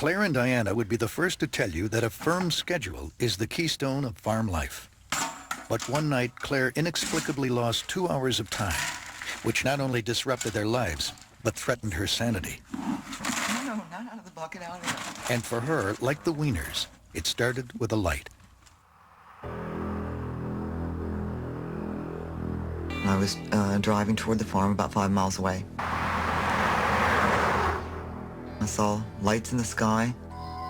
Claire and Diana would be the first to tell you that a firm schedule is the keystone of farm life. But one night, Claire inexplicably lost 2 hours of time, which not only disrupted their lives, but threatened her sanity. No, not out of the bucket, out of here. And for her, like the Wieners, it started with a light. I was driving toward the farm about 5 miles away. I saw lights in the sky,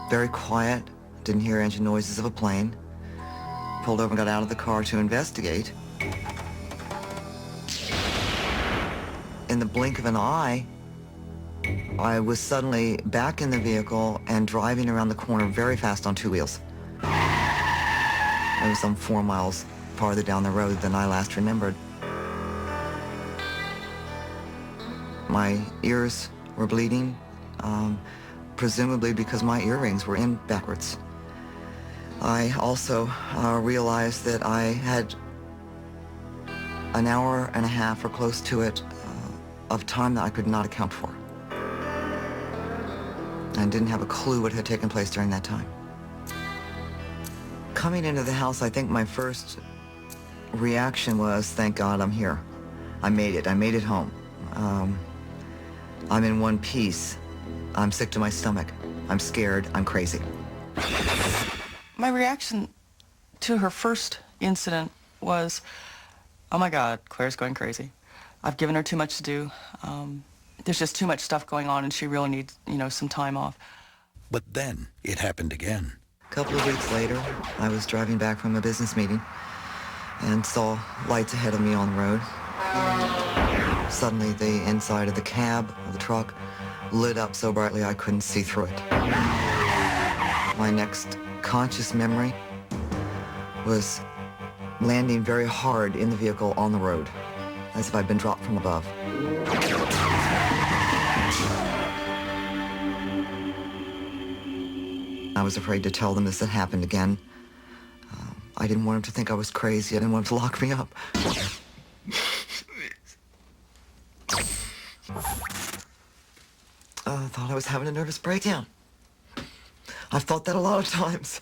very quiet, didn't hear engine noises of a plane. Pulled over and got out of the car to investigate. In the blink of an eye, I was suddenly back in the vehicle and driving around the corner very fast on 2 wheels. It was some 4 miles farther down the road than I last remembered. My ears were bleeding, presumably because my earrings were in backwards. I also realized that I had an hour and a half or close to it of time that I could not account for. And didn't have a clue what had taken place during that time. Coming into the house, I think my first reaction was, thank God I'm here. I made it home. I'm in one piece. I'm sick to my stomach. I'm scared. I'm crazy. My reaction to her first incident was, oh my God, Claire's going crazy. I've given her too much to do. There's just too much stuff going on and she really needs, some time off. But then it happened again. A couple of weeks later, I was driving back from a business meeting and saw lights ahead of me on the road. Suddenly, the inside of the cab of the truck lit up so brightly I couldn't see through it. My next conscious memory was landing very hard in the vehicle on the road, as if I'd been dropped from above. I was afraid to tell them this had happened again. I didn't want them to think I was crazy. I didn't want them to lock me up. I thought I was having a nervous breakdown. I've thought that a lot of times.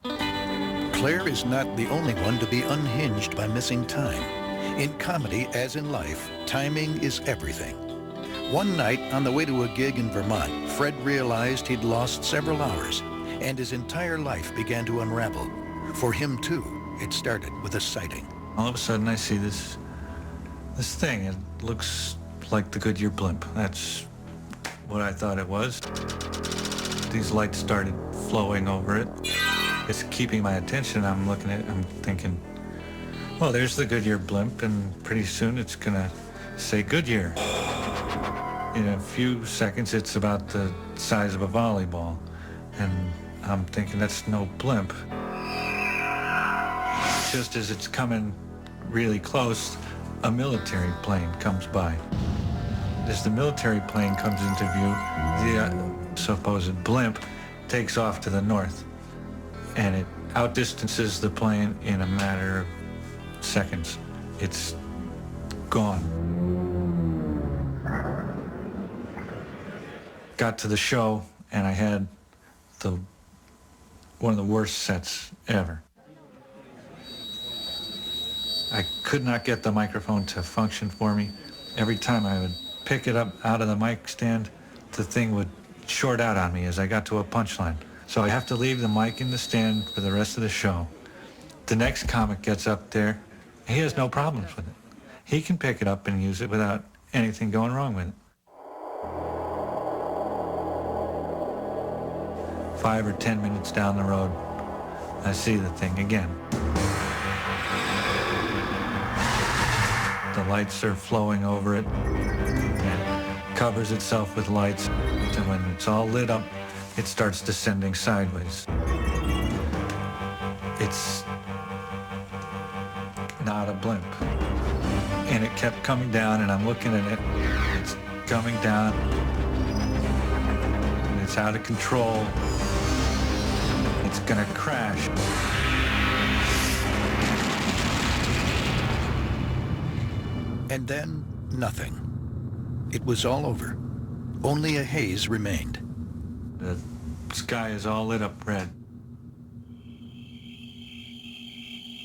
Claire is not the only one to be unhinged by missing time. In comedy, as in life, timing is everything. One night, on the way to a gig in Vermont, Fred realized he'd lost several hours, and his entire life began to unravel. For him, too, it started with a sighting. All of a sudden, I see this thing. It looks like the Goodyear blimp. That's what I thought it was. These lights started flowing over it. It's keeping my attention. I'm looking at it, I'm thinking, well, there's the Goodyear blimp, and pretty soon it's gonna say Goodyear. In a few seconds, it's about the size of a volleyball. And I'm thinking, that's no blimp. Just as it's coming really close, a military plane comes by. As the military plane comes into view, the supposed blimp takes off to the north. And it outdistances the plane in a matter of seconds. It's gone. Got to the show, and I had one of the worst sets ever. I could not get the microphone to function for me. Every time I would pick it up out of the mic stand, the thing would short out on me as I got to a punchline. So I have to leave the mic in the stand for the rest of the show. The next comic gets up there, he has no problems with it. He can pick it up and use it without anything going wrong with it. 5 or 10 minutes down the road, I see the thing again. The lights are flowing over it. It covers itself with lights, and when it's all lit up, it starts descending sideways. It's not a blimp. And it kept coming down, and I'm looking at it. It's coming down, and it's out of control. It's gonna crash. And then, nothing. It was all over. Only a haze remained. The sky is all lit up red.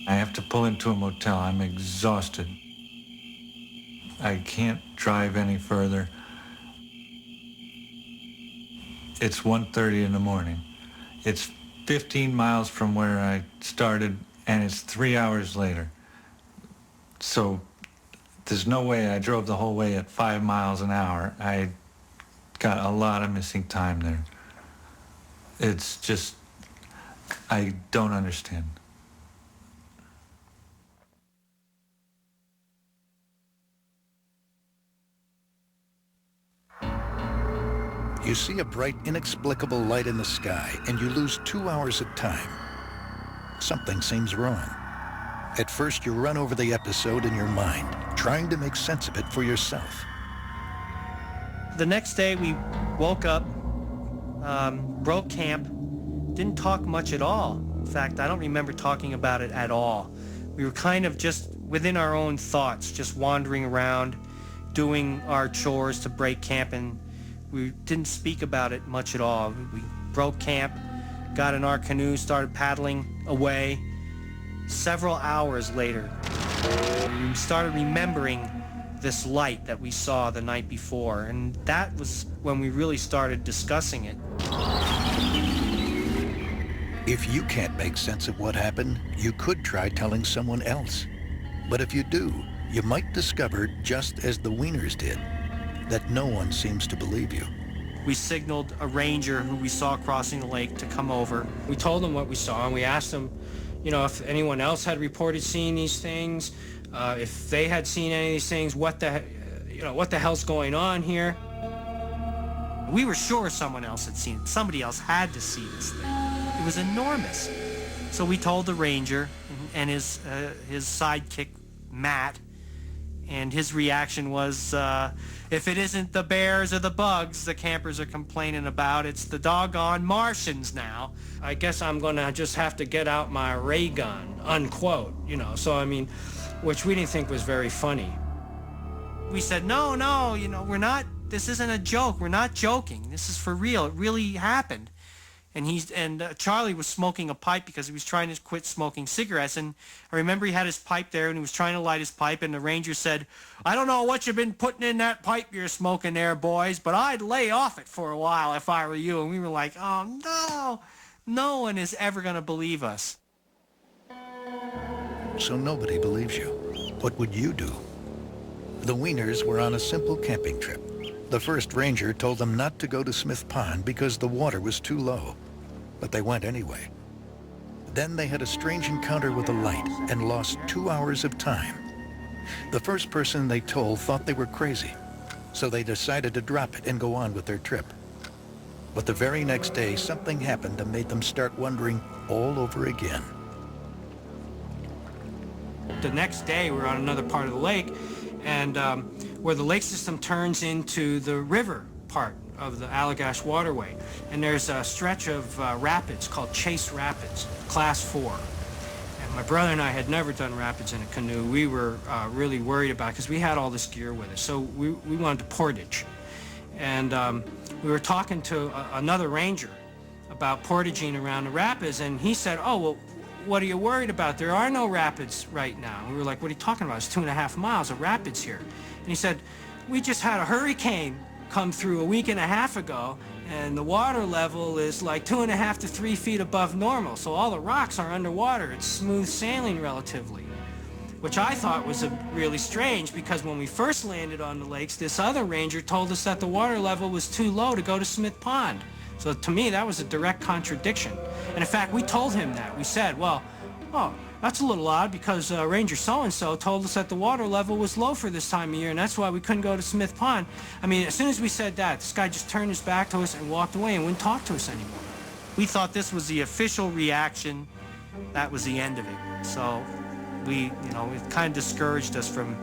I have to pull into a motel. I'm exhausted. I can't drive any further. It's 1:30 in the morning. It's 15 miles from where I started, and it's 3 hours later. So there's no way I drove the whole way at 5 miles an hour. I got a lot of missing time there. It's just, I don't understand. You see a bright, inexplicable light in the sky, and you lose 2 hours of time. Something seems wrong. At first, you run over the episode in your mind, trying to make sense of it for yourself. The next day, we woke up, broke camp, didn't talk much at all. In fact, I don't remember talking about it at all. We were kind of just within our own thoughts, just wandering around, doing our chores to break camp, and we didn't speak about it much at all. We broke camp, got in our canoe, started paddling away. Several hours later, we started remembering this light that we saw the night before, and that was when we really started discussing it. If you can't make sense of what happened, you could try telling someone else. But if you do, you might discover, just as the Wieners did, that no one seems to believe you. We signaled a ranger who we saw crossing the lake to come over. We told him what we saw, and we asked him, you know, if anyone else had reported seeing these things, if they had seen any of these things, what the hell's going on here? We were sure someone else had seen it. Somebody else had to see this thing. It was enormous. So we told the ranger and his sidekick, Matt, and his reaction was, if it isn't the bears or the bugs the campers are complaining about, it's the doggone Martians now. I guess I'm gonna just have to get out my ray gun, unquote, you know. So, I mean, which we didn't think was very funny. We said, no, you know, this isn't a joke. We're not joking. This is for real. It really happened. And Charlie was smoking a pipe because he was trying to quit smoking cigarettes. And I remember he had his pipe there and he was trying to light his pipe. And the ranger said, I don't know what you've been putting in that pipe you're smoking there, boys, but I'd lay off it for a while if I were you. And we were like, oh, no one is ever going to believe us. So nobody believes you. What would you do? The Wieners were on a simple camping trip. The first ranger told them not to go to Smith Pond because the water was too low, but they went anyway. Then they had a strange encounter with a light and lost 2 hours of time. The first person they told thought they were crazy, so they decided to drop it and go on with their trip. But the very next day, something happened that made them start wondering all over again. The next day, we were on another part of the lake, and where the lake system turns into the river part of the Allagash waterway. And there's a stretch of rapids called Chase Rapids, Class 4. And my brother and I had never done rapids in a canoe. We were really worried about it because we had all this gear with us. So we wanted to portage. And we were talking to another ranger about portaging around the rapids, and he said, oh, well, what are you worried about? There are no rapids right now. We were like, what are you talking about? It's 2.5 miles of rapids here. And he said, we just had a hurricane come through a week and a half ago, and the water level is like 2.5 to 3 feet above normal. So all the rocks are underwater. It's smooth sailing relatively, which I thought was really strange because when we first landed on the lakes, this other ranger told us that the water level was too low to go to Smith Pond. So to me, that was a direct contradiction. And in fact, we told him that. We said, well, that's a little odd because Ranger so-and-so told us that the water level was low for this time of year, and that's why we couldn't go to Smith Pond. I mean, as soon as we said that, this guy just turned his back to us and walked away and wouldn't talk to us anymore. We thought this was the official reaction. That was the end of it. So it kind of discouraged us from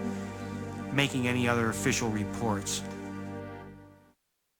making any other official reports.